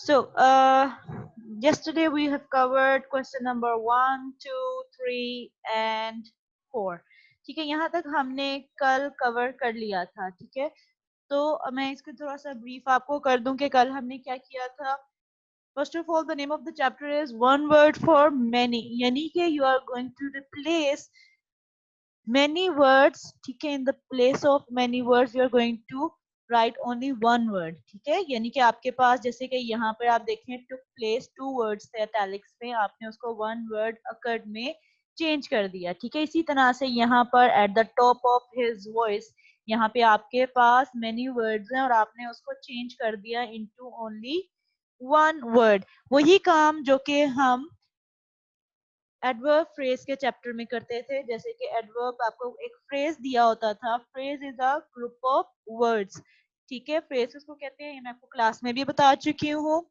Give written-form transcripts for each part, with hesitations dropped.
So, yesterday we have covered question number 1, 2, 3 and 4. ठीक है, यहाँ तक हमने कल कवर कर लिया था. ठीक है, तो मैं इसको थोड़ा सा ब्रीफ आपको कर दूं कि कल हमने क्या किया था. First of all, the name of the chapter is one word for many. यानी कि you are going to replace many words. ठीक है, in the place of many words you are going to write only one word. ठीक है, यानी कि आपके पास जैसे कि यहाँ पर आप देखें took place two words थे italics में, आपने उसको one word occurred में चेंज कर दिया. ठीक है, इसी तरह से यहाँ पर at the top of his voice यहाँ पे आपके पास many words हैं और आपने उसको चेंज कर दिया into only one word. वही काम जो कि हम एडवर्ब फ्रेज के चैप्टर में करते थे. जैसे कि एडवर्ब आपको एक फ्रेज दिया होता था. Phrase is a group of words. ठीक है, फ्रेज उसको कहते हैं, ये मैं आपको क्लास में भी बता चुकी हूँ.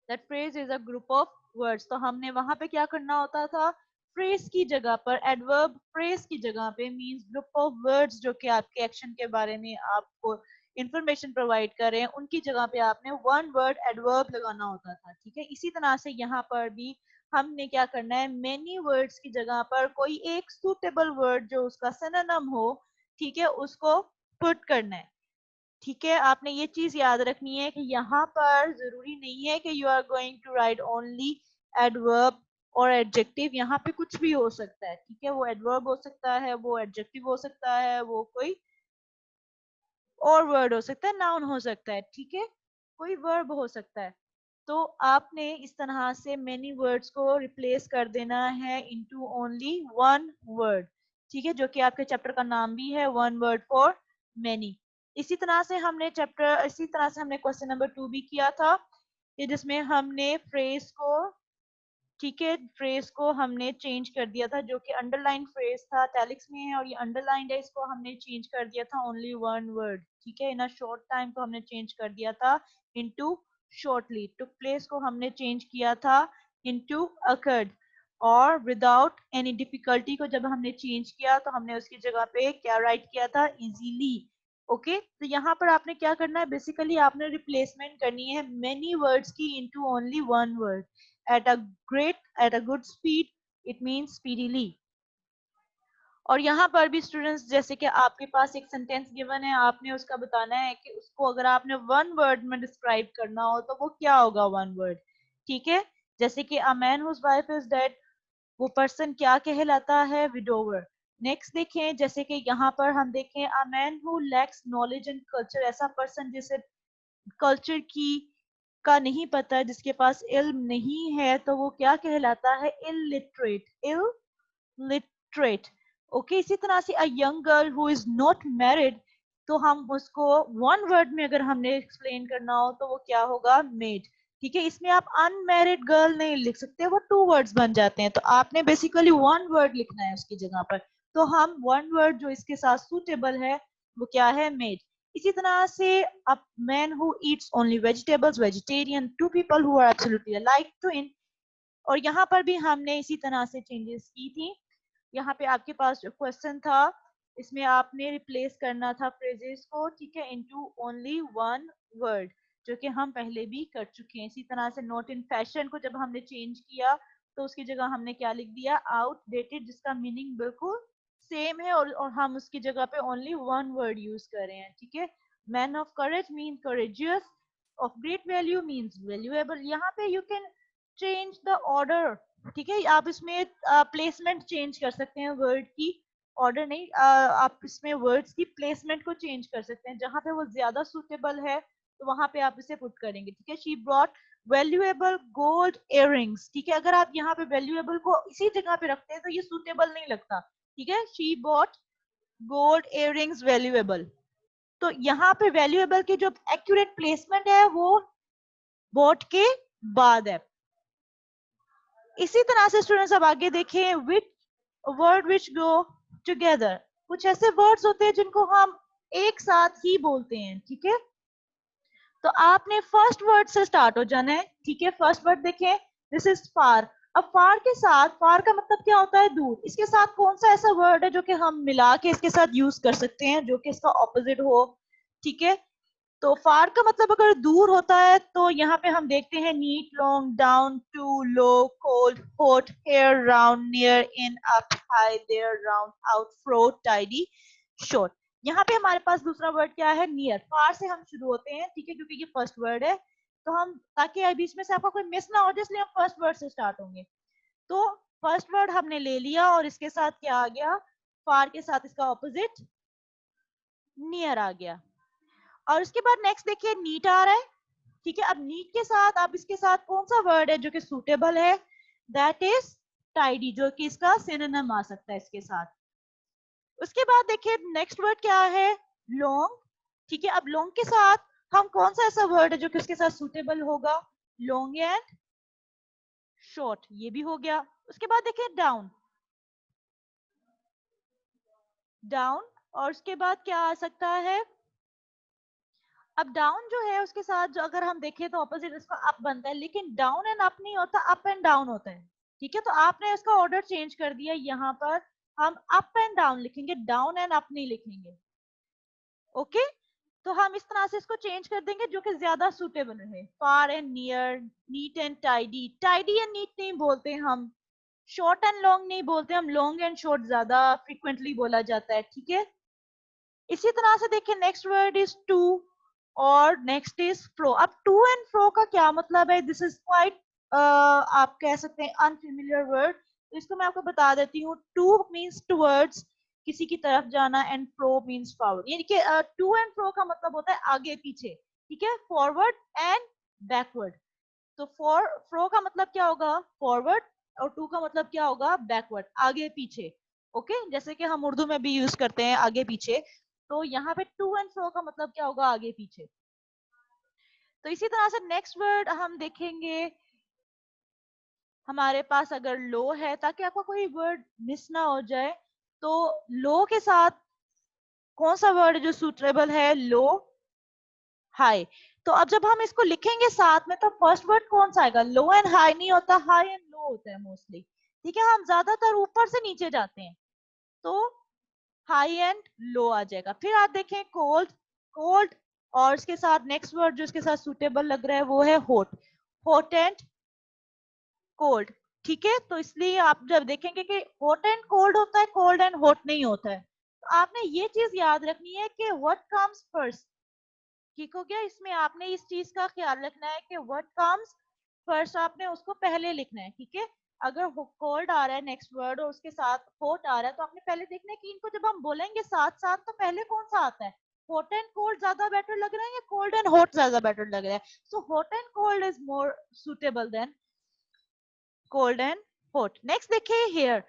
That phrase is a group of words. तो हमने वहां पे क्या करना होता था, फ्रेज की जगह पर एडवर्ब फ्रेज की जगह पे मींस ग्रुप ऑफ वर्ड्स जो कि आपके एक्शन के बारे में आपको इंफॉर्मेशन प्रोवाइड करें, उनकी जगह पे आपने वन वर्ड एडवर्ब लगाना होता था. ठीक है, इसी तरह से यहाँ पर भी हमने क्या करना है, मेनी वर्ड्स की जगह पर कोई एक सूटेबल वर्ड जो उसका सिनोनिम हो, ठीक है, उसको पुट करना है. ठीक है, आपने ये चीज याद रखनी है कि यहाँ पर जरूरी नहीं है कि you are going to write only adverb और एडजेक्टिव. यहाँ पे कुछ भी हो सकता है. ठीक है, वो एडवर्ब हो सकता है, वो एडजेक्टिव हो सकता है, वो कोई और वर्ड हो सकता है, नाउन हो सकता है. ठीक है, कोई वर्ब हो सकता है. तो आपने इस तरह से मेनी वर्ड्स को रिप्लेस कर देना है इनटू ओनली वन वर्ड. ठीक है, जो कि आपके चैप्टर का नाम भी है वन वर्ड फॉर मेनी. इसी तरह से हमने क्वेश्चन नंबर 2 भी किया था कि जिसमें हमने फ्रेज को, ठीक है, फ्रेज को हमने चेंज कर दिया था. जो कि अंडरलाइन फ्रेज था, टैलिक्स में है और ये अंडरलाइंड है, इसको हमने चेंज कर दिया था ओनली वन वर्ड. ठीक है, इन अ शॉर्ट टाइम को हमने चेंज कर दिया था इनटू शॉर्टली. टुक प्लेस को हमने चेंज किया था इनटू अकर्ड. और विदाउट एनी डिफिकल्टी को जब हमने चेंज किया तो हमने उसकी जगह पे क्या राइट किया था, इजीली. ओके, तो यहाँ पर आपने क्या करना है, बेसिकली आपने रिप्लेसमेंट करनी है मेनी वर्ड्स की into only one word. at a at a good speed, it means speedily. और यहाँ पर भी स्टूडेंट्स, जैसे कि आपके पास एक सेंटेंस गिवन है, आपने उसका बताना है कि उसको अगर आपने वन वर्ड में डिस्क्राइब करना हो तो वो क्या होगा वन वर्ड. ठीक है, जैसे कि a man whose wife is dead, वो पर्सन क्या कहलाता है, विडोवर. नेक्स्ट देखें, जैसे कि यहाँ पर हम देखें a man who lakhs knowledge and culture, ऐसा पर्सन जिसे कल्चर की का नहीं पता, जिसके पास इल्म नहीं है, तो वो क्या कहलाता है, इलिटरेट. इलिटरेट. ओके, इसी तरह से a young girl who is not married, तो हम उसको वन वर्ड में अगर हमने एक्सप्लेन करना हो तो वो क्या होगा, मेड. ठीक है, इसमें आप अनमैरिड गर्ल नहीं लिख सकते, वो टू वर्ड्स बन जाते हैं. तो आपने बेसिकली वन वर्ड लिखना है उसकी जगह पर. तो हम वन वर्ड जो इसके साथ सुटेबल है वो क्या है, मेड. इसी तरह से a man who eats only vegetables, vegetarian. Two people who are absolutely alike, twin. और यहाँ पर भी हमने इसी तरह से चेंजेस की थी. यहाँ पे आपके पास जो क्वेश्चन था, इसमें आपने रिप्लेस करना था फ्रेजेस को, ठीक है, इनटू ओनली वन वर्ड, जो कि हम पहले भी कर चुके हैं. इसी तरह से नॉट इन फैशन को जब हमने चेंज किया तो उसकी जगह हमने क्या लिख दिया, आउटडेटेड, जिसका मीनिंग बिल्कुल सेम है और हम उसकी जगह पे ओनली वन वर्ड यूज कर रहे हैं. ठीक है, man of courage mean courageous, of great value means valuable. यहाँ पे you can change the order. ठीक है, आप इसमें प्लेसमेंट चेंज कर सकते हैं वर्ड की, ऑर्डर नहीं. आप इसमें वर्ड्स की प्लेसमेंट को चेंज कर सकते हैं, जहां पे वो ज्यादा सुटेबल है तो वहां पे आप इसे पुट करेंगे. ठीक है, she brought valuable gold earrings. ठीक है, अगर आप यहाँ पे वैल्यूएबल को इसी जगह पे रखते हैं तो ये सुटेबल नहीं लगता. ठीक है, she bought gold earrings valuable. तो यहाँ पे वैल्यूएबल की जो एक्यूरेट प्लेसमेंट है वो बॉट के बाद है. इसी तरह से स्टूडेंट्स अब आगे देखें, which word which go together. कुछ ऐसे वर्ड्स होते हैं जिनको हम एक साथ ही बोलते हैं. ठीक है, तो आपने फर्स्ट वर्ड से स्टार्ट हो जाना है. ठीक है, फर्स्ट वर्ड देखें, दिस इज फार. अब फार के साथ, फार का मतलब क्या होता है, दूर. इसके साथ कौन सा ऐसा वर्ड है जो कि हम मिला के इसके साथ यूज कर सकते हैं जो कि इसका ऑपोजिट हो. ठीक है, तो फार का मतलब अगर दूर होता है तो यहाँ पे हम देखते हैं neat, long, down, to, low, cold, hot, here, round, near, in, up, high, there, round, out, fro, tidy, short. यहाँ पे हमारे पास दूसरा वर्ड क्या है? नियर। फार से हम शुरू होते हैं, ठीक है, क्योंकि ये फर्स्ट वर्ड है, तो हम ताकि बीच में से आपका कोई मिस ना हो जाए इसलिए हम फर्स्ट वर्ड से स्टार्ट होंगे। तो फर्स्ट वर्ड हमने ले लिया और इसके साथ क्या आ गया? फार के साथ इसका ऑपोजिट नियर आ गया। और उसके बाद नेक्स्ट देखिए नीट आ रहा है, ठीक है। अब नीट के साथ अब इसके साथ कौन सा वर्ड है जो कि सूटेबल है? दैट इज टाइडी, जो कि इसका सिनोनिम आ सकता है इसके साथ। उसके बाद देखिए नेक्स्ट वर्ड क्या है? लॉन्ग, ठीक है। अब लॉन्ग के साथ हम कौन सा ऐसा वर्ड है जो कि उसके साथ सूटेबल होगा? लॉन्ग एंड शॉर्ट, ये भी हो गया। उसके बाद देखिए डाउन, डाउन, और उसके बाद क्या आ सकता है? अब डाउन जो है उसके साथ जो अगर हम देखें तो ऑपोजिट इसका अप बनता है, लेकिन डाउन एंड अप नहीं होता, अप एंड डाउन होता है, ठीक है। तो आपने इसका ऑर्डर चेंज कर दिया, यहाँ पर हम अप एंड डाउन लिखेंगे, डाउन एंड अप नहीं लिखेंगे, ओके। तो हम इस तरह से इसको चेंज कर देंगे जो कि ज्यादा सुटेबल रहे। Far and near, neat and tidy, tidy and neat नहीं बोलते हम, शॉर्ट एंड लॉन्ग नहीं बोलते हम, लॉन्ग एंड शॉर्ट ज्यादा फ्रिक्वेंटली बोला जाता है, ठीक है। इसी तरह से देखिए नेक्स्ट वर्ड इज टू और नेक्स्ट इज फ्रो। अब टू एंड फ्रो का क्या मतलब है? दिस इज क्वाइट आप कह सकते हैं अनफेमिलियर वर्ड, तो इसको मैं आपको बता देती हूँ। टू मीन्स टूवर्ड्स, किसी की तरफ जाना, एंड फ्रो मीन्स फॉरवर्ड। यानी कि टू एंड फ्रो का मतलब होता है आगे पीछे, ठीक है, फॉरवर्ड एंड बैकवर्ड। तो फॉर फ्रो का मतलब क्या होगा? फॉरवर्ड, और टू का मतलब क्या होगा? बैकवर्ड, आगे पीछे, ओके। जैसे कि हम उर्दू में भी यूज करते हैं आगे पीछे, तो यहाँ पे टू एंड फ्रो का मतलब क्या होगा? आगे पीछे। तो इसी तरह से नेक्स्ट वर्ड हम देखेंगे, हमारे पास अगर लो है, ताकि आपका कोई वर्ड मिस ना हो जाए, तो लो के साथ कौन सा वर्ड जो सूटेबल है? लो, हाई। तो अब जब हम इसको लिखेंगे साथ में, तो फर्स्ट वर्ड कौन सा आएगा? लो एंड हाई नहीं होता, हाई एंड लो होता है मोस्टली, ठीक है। हम ज्यादातर ऊपर से नीचे जाते हैं, तो हाई एंड लो आ जाएगा। फिर आप देखें कोल्ड, कोल्ड, और इसके साथ नेक्स्ट वर्ड जो इसके साथ सुटेबल लग रहा है वो है हॉट, हॉट एंड कोल्ड, ठीक है। तो इसलिए आप जब देखेंगे कि हॉट एंड कोल्ड होता है, कोल्ड एंड हॉट नहीं होता है, तो आपने ये चीज याद रखनी है कि व्हाट कम्स फर्स्ट, ठीक हो गया। इसमें आपने इस चीज का ख्याल रखना है कि व्हाट कम्स फर्स्ट, आपने उसको पहले लिखना है, ठीक है। अगर कोल्ड आ रहा है नेक्स्ट वर्ड और उसके साथ हॉट आ रहा है, तो आपने पहले देखना है कि इनको जब हम बोलेंगे साथ साथ तो पहले कौन सा आता है? हॉट एंड कोल्ड ज्यादा बेटर लग रहा है या कोल्ड एंड हॉट ज्यादा बेटर लग रहा है? So hot and cold is more suitable than cold and hot. Next देखिए हेयर,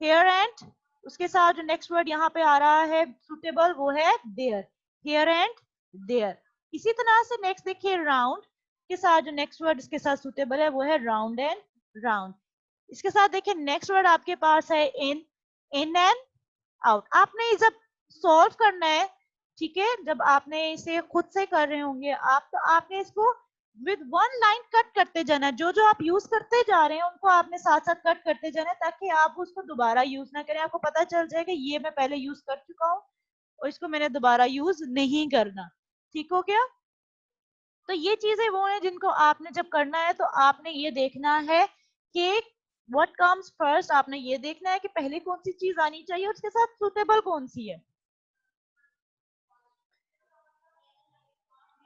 हेयर एंड उसके साथ जो नेक्स्ट वर्ड यहाँ पे आ रहा है सुटेबल वो है देयर, हेयर एंड देयर। इसी तरह से नेक्स्ट देखिए राउंड के साथ जो नेक्स्ट वर्ड इसके साथ सुटेबल है वो है राउंड एंड राउंड। इसके साथ देखिए नेक्स्ट वर्ड आपके पास है इन, इन एंड आउट। आपने जब सॉल्व करना है, ठीक है, जब आपने इसे खुद से कर रहे होंगे आप, तो आपने इसको विद वन लाइन कट करते जाना है। जो जो आप यूज करते जा रहे हैं उनको आपने साथ साथ कट करते जाना है, ताकि आप उसको दोबारा यूज ना करें। आपको पता चल जाए कि ये मैं पहले यूज कर चुका हूँ और इसको मैंने दोबारा यूज नहीं करना, ठीक हो गया। तो ये चीजें वो हैं जिनको आपने जब करना है तो आपने ये देखना है कि व्हाट कम्स फर्स्ट, आपने ये देखना है कि पहले कौन सी चीज आनी चाहिए और उसके साथ सुटेबल कौन सी है।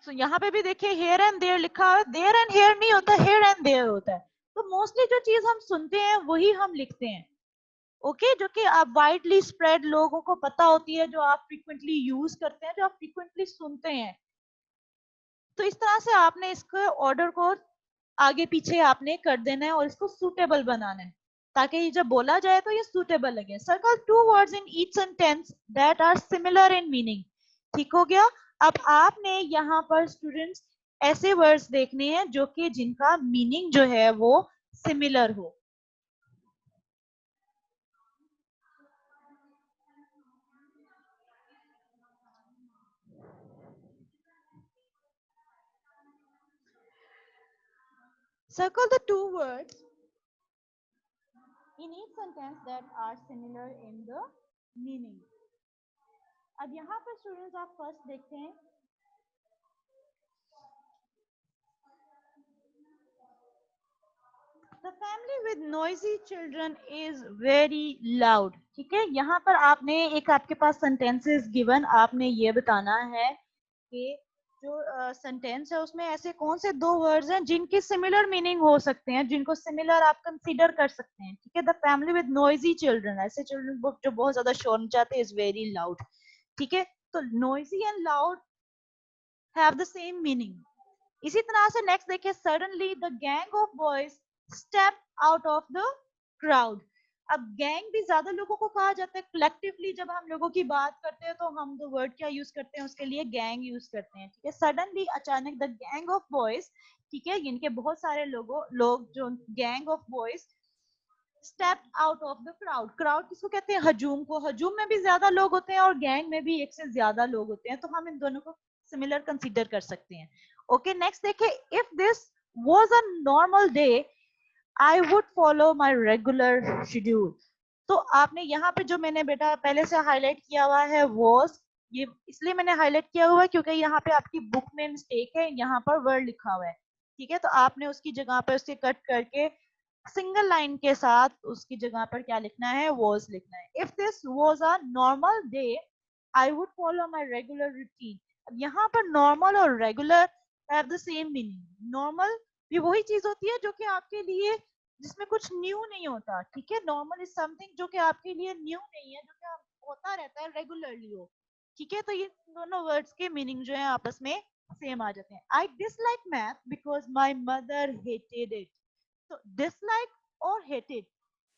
तो यहाँ पे भी देखिए हेयर एंड देयर लिखा है, देयर एंड हेयर नहीं होता, हेयर एंड देयर होता है। तो मोस्टली जो चीज हम सुनते हैं वही हम लिखते हैं, ओके, जो कि आप वाइडली स्प्रेड लोगों को पता होती है, जो आप फ्रीक्वेंटली यूज करते हैं, जो आप फ्रीक्वेंटली सुनते हैं। तो इस तरह से आपने इसको ऑर्डर को आगे पीछे आपने कर देना है और इसको सूटेबल बनाना है, ताकि ये जब बोला जाए तो ये सूटेबल लगे। Circle two words in each sentence that are similar in meaning, ठीक हो गया। अब आपने यहाँ पर स्टूडेंट्स ऐसे वर्ड्स देखने हैं जो कि जिनका मीनिंग जो है वो सिमिलर हो। Circle the two words in each sentence that are similar in the meaning. अब यहाँ पर स्टूडेंट्स आप फर्स्ट देखते हैं The family with noisy children is very loud. ठीक है, यहाँ पर आपने एक आपके पास सेंटेंसेस गिवन, आपने ये बताना है कि जो सेंटेंस है उसमें ऐसे कौन से दो वर्ड्स हैं जिनकी सिमिलर मीनिंग हो सकते हैं, जिनको सिमिलर आप कंसीडर कर सकते हैं. ठीक है, the family with noisy children, ऐसे चिल्ड्रन जो बहुत ज्यादा शोर मचाते हैं, इज वेरी लाउड. ठीक है, तो noisy and loud have the same meaning. इसी तरह से नेक्स्ट देखिए, suddenly the gang of boys step out of the crowd. अब गैंग भी ज्यादा लोगों को कहा जाता है, कलेक्टिवली जब हम लोगों की बात करते हैं तो हम द वर्ड क्या यूज करते हैं उसके लिए, गैंग यूज करते हैं. ठीक है, सडनली अचानक द गैंग ऑफ बॉयज, ठीक है, इनके बहुत सारे लोग जो gang of boys step out of the crowd. Crowd किसको कहते हैं, हजूम को. हजूम में भी ज्यादा लोग होते हैं और गैंग में भी एक से ज्यादा लोग होते हैं, तो हम इन दोनों को सिमिलर कंसीडर कर सकते हैं. ओके, नेक्स्ट देखिए, if this was a normal day I would follow my regular schedule. तो आपने यहाँ पे जो मैंने बेटा पहले से हाईलाइट किया हुआ है was, ये इसलिए मैंने हाईलाइट किया हुआ है क्योंकि यहाँ पे आपकी बुक में मिस्टेक है, यहाँ पर वर्ड लिखा हुआ है. ठीक है, तो आपने उसकी जगह पे उसके कट करके सिंगल लाइन के साथ उसकी जगह पर क्या लिखना है, was लिखना है. If this was a normal day I would follow my regular routine. अब यहाँ पर नॉर्मल और regular have the same meaning. Normal भी वही चीज होती है जो कि आपके लिए जिसमें कुछ न्यू नहीं होता. ठीक है, नॉर्मल इज समथिंग जो कि आपके लिए न्यू नहीं है, जो कि होता रहता है रेगुलरली हो. ठीक है, तो ये दोनों वर्ड्स के मीनिंग जो है आपस में सेम आ जाते हैं. I dislike math because my mother hated it. तो dislike और hated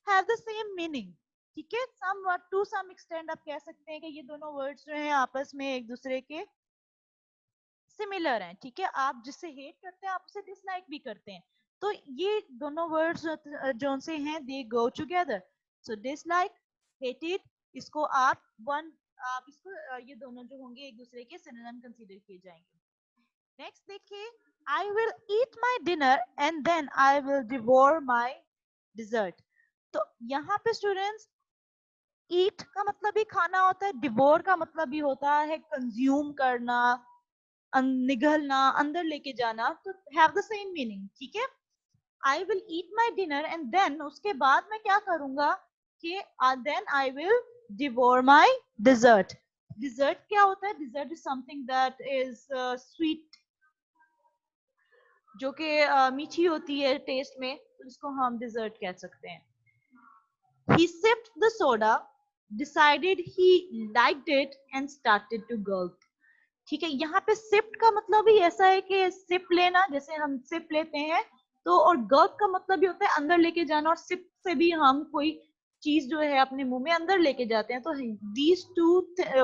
have the same meaning. ठीक है, somewhat to some extent आप कह सकते हैं कि ये दोनों words जो हैं आपस में एक दूसरे के सिमिलर हैं. ठीक है, आप जिससे हेट करते हैं आप उसे डिसलाइक भी करते हैं, तो ये दोनों वर्ड्स जो से हैं दे गो टुगेदर. सो डिसलाइक, हेटेड, इसको आप इसको ये दोनों जो होंगे एक दूसरे के सिनोनिम कंसीडर किए जाएंगे. नेक्स्ट देखिए, I will eat my dinner and then I will devour my dessert. तो यहाँ पे स्टूडेंट्स, ईट का मतलब ही खाना होता है, डिवोर का मतलब भी होता है कंज्यूम करना, निगलना, अंदर लेके जाना, तो हैव द सेम मीनिंग. ठीक है, I will eat my dinner and then उसके बाद मैं क्या करूंगा कि then I will devour my dessert. Dessert क्या होता है, dessert is something that is sweet, जो कि मीठी होती है टेस्ट में, तो इसको हम डिजर्ट कह सकते हैं. He sipped the soda, decided he liked it and started to gulp. ठीक है, यहाँ पे सिप्ड का मतलब ही ऐसा है कि सिप लेना, जैसे हम सिप लेते हैं तो, और गल्प का मतलब भी होता है अंदर लेके जाना, और सिप से भी हम कोई चीज जो है अपने मुंह में अंदर लेके जाते हैं, तो these two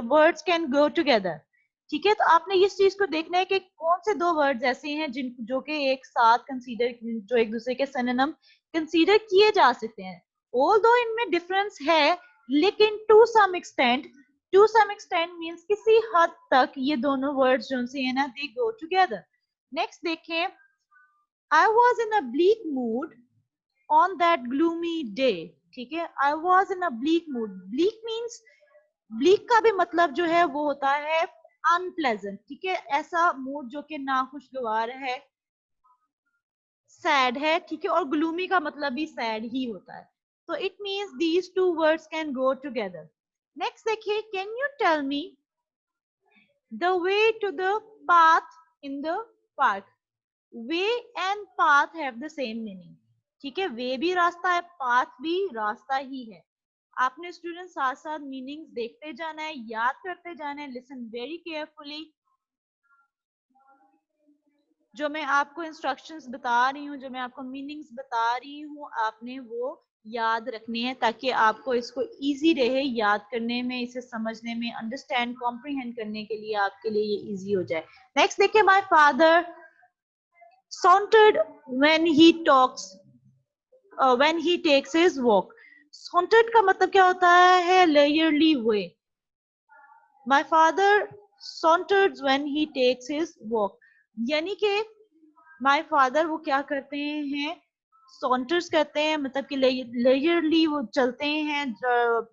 words can go together. ठीक है, तो आपने इस चीज को देखना है कि कौन से दो वर्ड्स ऐसे हैं जिन जो कि एक साथ कंसीडर, जो एक दूसरे के सिनोनिम कंसीडर किए जा सकते हैं. ऑल्दो इनमें डिफरेंस है, लेकिन टू सम एक्सटेंट मींस किसी हद तक ये दोनों वर्ड्स जो से है ना, दे गो टुगेदर. नेक्स्ट देखें, I was in a bleak mood on that gloomy day. ठीक है, I was in a bleak mood. Bleak means, bleak का भी मतलब जो है वो होता है अनप्लेजेंट. ठीक है, ऐसा मूड जो कि नाखुशगवार है, सैड है. ठीक है, और ग्लूमी का मतलब भी सैड ही होता है, तो it means these two words can go together. Next देखिए, can you tell me the way to the path in the park. Way and path have the same meaning. ठीक है, वे भी रास्ता है, पाथ भी रास्ता ही है. आपने स्टूडेंट साथ साथ मीनिंग्स देखते जाना है, याद करते जाना है. Listen very carefully. जो मैं आपको इंस्ट्रक्शंस बता रही हूँ, जो मैं आपको मीनिंग्स बता रही हूँ, आपने वो याद रखनी है ताकि आपको इसको इजी रहे याद करने में, इसे समझने में, अंडरस्टैंड कॉम्प्रीहेंड करने के लिए आपके लिए ये इजी हो जाए. नेक्स्ट देखिए, my father sauntered when he talks when he takes his walk. sauntered का मतलब क्या होता है, leisurely way. My father sauntered when he takes his walk. यानी कि माय फादर वो क्या करते हैं, सॉन्टर्स करते हैं, मतलब कि लेजरली वो चलते हैं,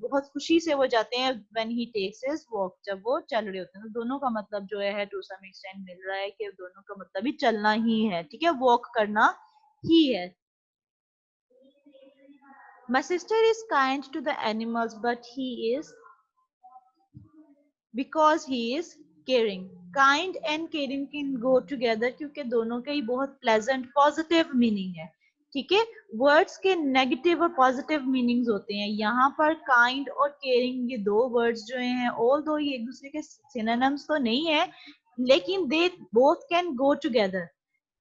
बहुत खुशी से वो जाते हैं. When he takes his walk, जब वो चल रहे होते हैं. तो दोनों का मतलब जो है टू सम एक्सटेंट मिल रहा है कि दोनों का मतलब ही चलना ही है. ठीक है, वॉक करना ही है. My sister is kind to the animals, but he is because he is caring. Kind and caring can go together क्योंकि दोनों के ही बहुत pleasant positive meaning है. ठीक है, वर्ड्स के नेगेटिव और पॉजिटिव मीनिंग्स होते हैं. यहाँ पर काइंड और केयरिंग ये दो वर्ड्स जो हैं, ऑल दो ये एक दूसरे के सिनोनिम्स तो नहीं है, लेकिन they both can go together.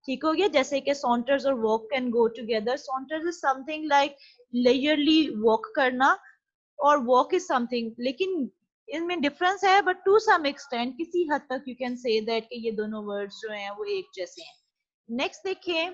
ठीक हो गया. जैसे कि सॉन्टर्स और walk can go together. Saunters is something like leisurely walk करना, और वॉक इज समथिंग, लेकिन इनमें डिफरेंस है, बट टू सम एक्सटेंट किसी हद तक यू कैन से दैट कि ये दोनों वर्ड्स जो हैं वो एक जैसे हैं. नेक्स्ट देखिए,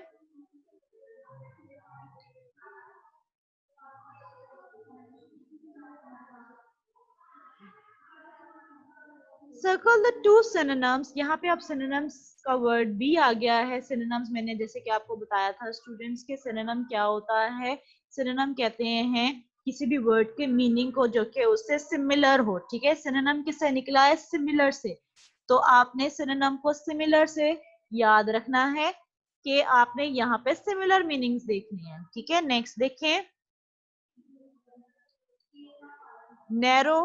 सर्कल द टू सिनोनिम्स. यहाँ पे आप सिनोनिम्स का वर्ड भी आ गया है. सिनोनिम्स मैंने जैसे कि आपको बताया था स्टूडेंट्स के सिनोनिम क्या होता है. सिनोनिम कहते हैं किसी भी वर्ड के मीनिंग को जो कि उससे सिमिलर हो. ठीक है, सिनोनिम किससे निकला है? सिमिलर से. तो आपने सिनोनिम को सिमिलर से याद रखना है कि आपने यहाँ पे सिमिलर मीनिंग्स देखनी है. ठीक है, नेक्स्ट देखें. Narrow,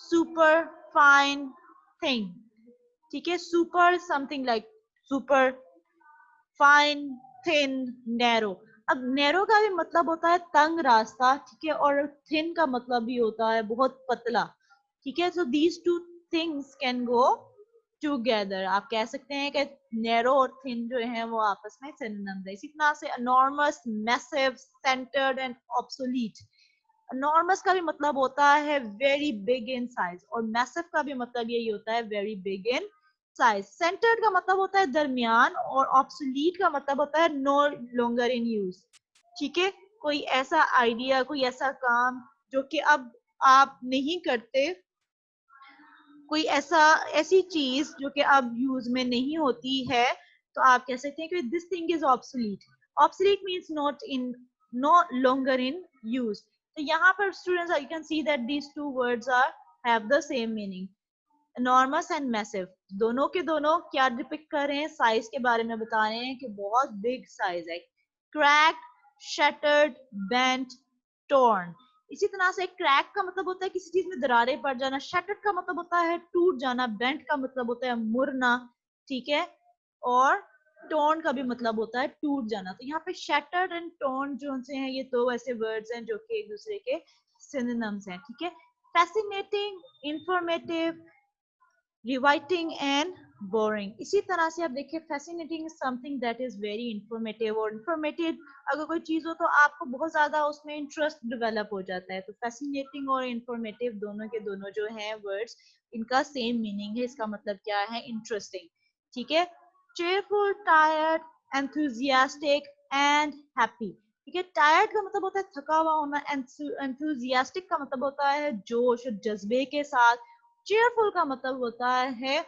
super, fine, thing. ठीक है, super something like super, fine, thin, narrow. अब नैरो का भी मतलब होता है तंग रास्ता. ठीक है, और थिन का मतलब भी होता है बहुत पतला. ठीक है, so these two things can go together. आप कह सकते हैं कि नैरो और थिन जो है वो आपस में सिनोनिम्स है. इसी तरह से enormous, massive, centred and obsolete. Enormous का भी मतलब होता है वेरी बिग इन साइज, और मैसिव का भी मतलब यही होता है very big in size. Centred का मतलब होता है दरमियान, और ऑब्सोलीट का मतलब होता है नो लॉन्गर इन यूज. ठीक है, कोई ऐसा आइडिया, कोई ऐसा काम जो कि अब आप नहीं करते, कोई ऐसी चीज जो कि अब यूज में नहीं होती है, तो आप कह सकते हैं कि this thing is obsolete. Obsolete means not in, no longer in use. तो यहाँ पर students you can see that these two words are have the same meaning. enormous and massive, दोनों के दोनों क्या डिपिक्ट कर रहे हैं? साइज के बारे में बता रहे हैं कि बहुत बिग साइज है. Cracked, shattered, bent, torn. इसी तरह से क्रैक का मतलब होता है किसी चीज में दरारें पड़ जाना. शटर्ड का मतलब होता है टूट जाना. बेंट का मतलब होता है मुड़ना. ठीक है, और टोन का भी मतलब होता है टूट जाना. तो यहाँ पे शैटर्ड एंड टोन जो से हैं, ये दो ऐसे वर्ड्स हैं जो कि एक दूसरे के सिनोनिम्स हैं. ठीक है, फैसिनेटिंग, इंफॉर्मेटिव, रिवाइटिंग एंड बोरिंग. इसी तरह से आप देखिए, fascinating is something that is very informative, और इंफॉर्मेटिव अगर कोई चीज हो तो आपको बहुत ज्यादा उसमें इंटरेस्ट डेवलप हो जाता है. तो फैसिनेटिंग और इंफॉर्मेटिव दोनों के दोनों जो हैं वर्ड्स, इनका सेम मीनिंग है. इसका मतलब क्या है? इंटरेस्टिंग. ठीक है, cheerful, tired, enthusiastic and happy. ठीक है, टायर्ड का मतलब होता है थका हुआ होना. एंथुजियास्टिक का मतलब होता है जोश और जज्बे के साथ. चेयरफुल का मतलब होता है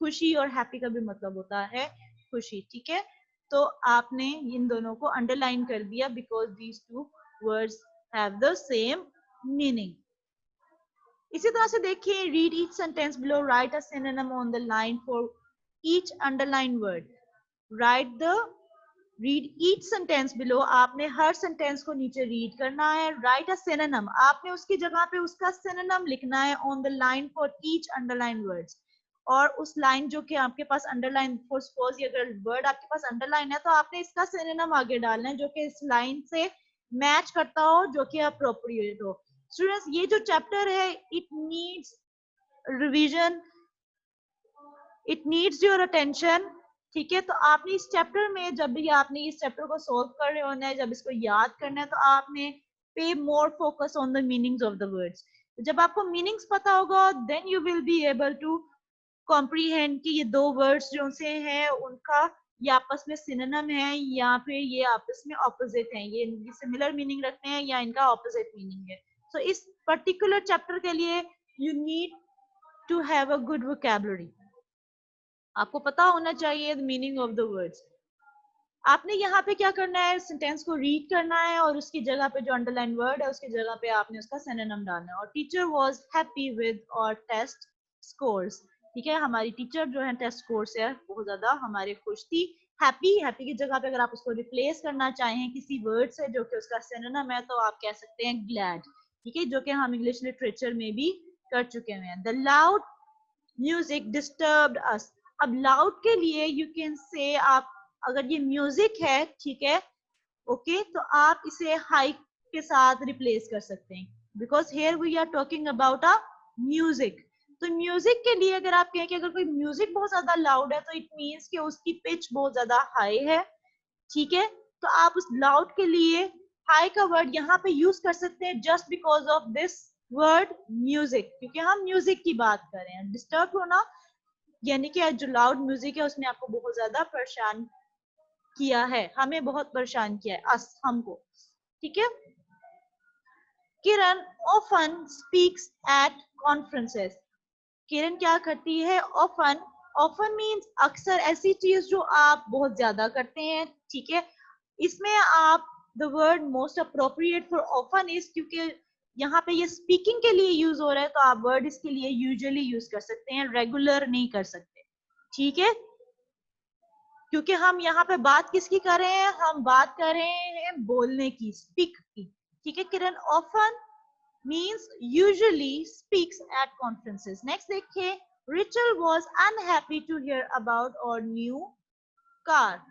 खुशी, और हैप्पी का भी मतलब होता है खुशी. ठीक है, तो आपने इन दोनों को अंडरलाइन कर दिया because these two words have the same meaning. इसी तरह से देखिए, read each sentence below, right a synonym on the line for each underline word. Right the, read each sentence below. आपने हर सेंटेंस को नीचे रीड करना है. राइट अ सिनोनिम, आपने उसकी जगह पे उसका सिनोनिम लिखना है on the line for each underline words. और उस लाइन जो कि आपके पास अंडरलाइन, फॉर सपोज अगर वर्ड आपके पास अंडरलाइन है तो आपने इसका सिनोनिम आगे डालना है जो कि इस लाइन से मैच करता हो, जो कि अप्रोप्रिएट हो. स्टूडेंट्स, ये जो चैप्टर है it needs revision, it needs your attention. ठीक है, तो आपने इस चैप्टर में, जब भी आपने इस चैप्टर को सॉल्व कर रहे होना है, जब इसको याद करना है, तो आपने pay more focus on the meanings of the words. जब आपको मीनिंग्स पता होगा then you will be able to comprehend कि ये दो वर्ड्स जो से हैं उनका ये आपस में सिनोनिम है या फिर ये आपस में ऑपोजिट हैं, ये सिमिलर मीनिंग रखते हैं या इनका ऑपोजिट मीनिंग है. सो इस पर्टिकुलर चैप्टर के लिए you need to have a good vocabulary. आपको पता होना चाहिए the meaning of the words. आपने यहाँ पे क्या करना है? सेंटेंस को रीड करना है और उसकी जगह पे जो अंडरलाइन वर्ड है उसकी जगह पे आपने उसका सिनोनिम डालना है. और टीचर वाज हैप्पी विद और टेस्ट स्कोर्स. ठीक है, हमारी टीचर जो है टेस्ट स्कोर से बहुत ज्यादा हमारे खुश थी. हैप्पी, हैप्पी की जगह पे अगर आप उसको रिप्लेस करना चाहें किसी वर्ड से जो कि उसका सिनोनिम है तो आप कह सकते हैं ग्लैड, ठीक है, जो कि हम इंग्लिश लिटरेचर में भी कर चुके हैं। द लाउड म्यूजिक डिस्टर्ब्ड अस। अब लाउड के लिए यू कैन से, आप अगर ये म्यूजिक है, ठीक है, ओके, तो आप इसे हाई के साथ रिप्लेस कर सकते हैं, because here we are talking about a music. तो म्यूजिक के लिए अगर आप कहें कि अगर कोई म्यूजिक बहुत ज्यादा लाउड है तो इट मीन्स कि उसकी पिच बहुत ज्यादा हाई है, ठीक है, तो आप उस लाउड के लिए हाई का वर्ड यहाँ पे यूज कर सकते हैं just because of this word music, क्योंकि हम म्यूजिक की बात कर रहे हैं। डिस्टर्ब होना यानी कि जो लाउड म्यूजिक है उसने आपको बहुत ज्यादा परेशान किया है, हमें बहुत परेशान किया है, अस हमको, ठीक है। किरण often speaks at conferences। किरण क्या करती है? often, often means अक्सर, ऐसी चीज जो आप बहुत ज्यादा करते हैं, ठीक है। इसमें आप the word most appropriate for often is, क्योंकि यहाँ पे ये स्पीकिंग के लिए यूज हो रहा है तो आप वर्ड इसके लिए यूजुअली यूज कर सकते हैं, रेगुलर नहीं कर सकते, ठीक है, क्योंकि हम यहाँ पे बात किसकी कर रहे हैं? हम बात कर रहे हैं बोलने की, स्पीक की, ठीक है। Kiran often means usually speaks at conferences. Next देखिए, Rachel was unhappy to hear about our new car.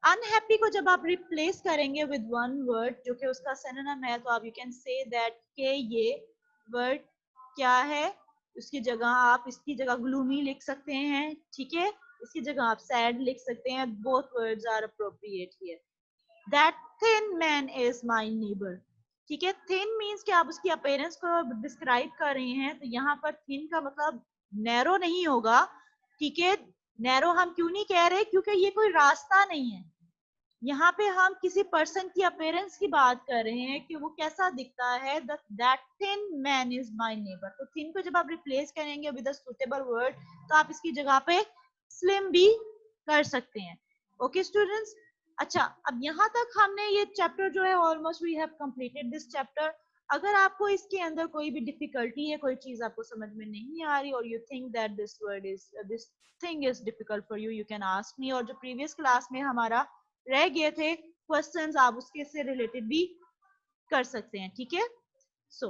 Unhappy को जब आप रिप्लेस करेंगे विद वन वर्ड जो कि उसका सिनोनिम है, तो आप यू कैन से दैट के ये वर्ड क्या है, उसकी जगह आप इसकी जगह ग्लूमी लिख सकते हैं, ठीक है, इसकी जगह आप सैड लिख सकते हैं। Both words are appropriate here. That thin man is my neighbour, ठीक है। थिन मीन्स कि आप उसकी अपीयरेंस को डिस्क्राइब कर रहे हैं, तो यहाँ पर थिन का मतलब नैरो नहीं होगा, ठीक है। नैरो हम क्यों नहीं कह रहे? क्योंकि ये कोई रास्ता नहीं है, यहाँ पे हम किसी पर्सन की अपीयरेंस की बात कर रहे हैं कि वो कैसा दिखता है। That thin man is my neighbour, तो थिन को जब आप रिप्लेस करेंगे विद अ सुटेबल वर्ड तो आप इसकी जगह पे स्लिम भी कर सकते हैं। ओके स्टूडेंट्स, अच्छा, अब यहाँ तक हमने ये चैप्टर जो है almost we have completed this chapter. अगर आपको इसके अंदर कोई भी डिफिकल्टी है, कोई चीज आपको समझ में नहीं आ रही और you think that this word is this thing is difficult for you, you can ask me. और जो प्रीवियस क्लास में हमारा रह गए थे क्वेश्चंस, आप उसके से रिलेटेड भी कर सकते हैं, ठीक है। सो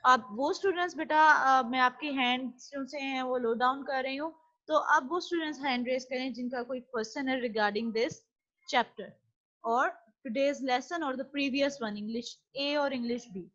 अब वो स्टूडेंट्स बेटा, मैं आपके हैंड से हैं वो लो डाउन कर रही हूँ, तो अब वो स्टूडेंट्स हैंड रेज करें जिनका कोई क्वेश्चन है रिगार्डिंग दिस चैप्टर और टुडेज लेसन और द प्रीवियस वन, इंग्लिश ए और इंग्लिश बी।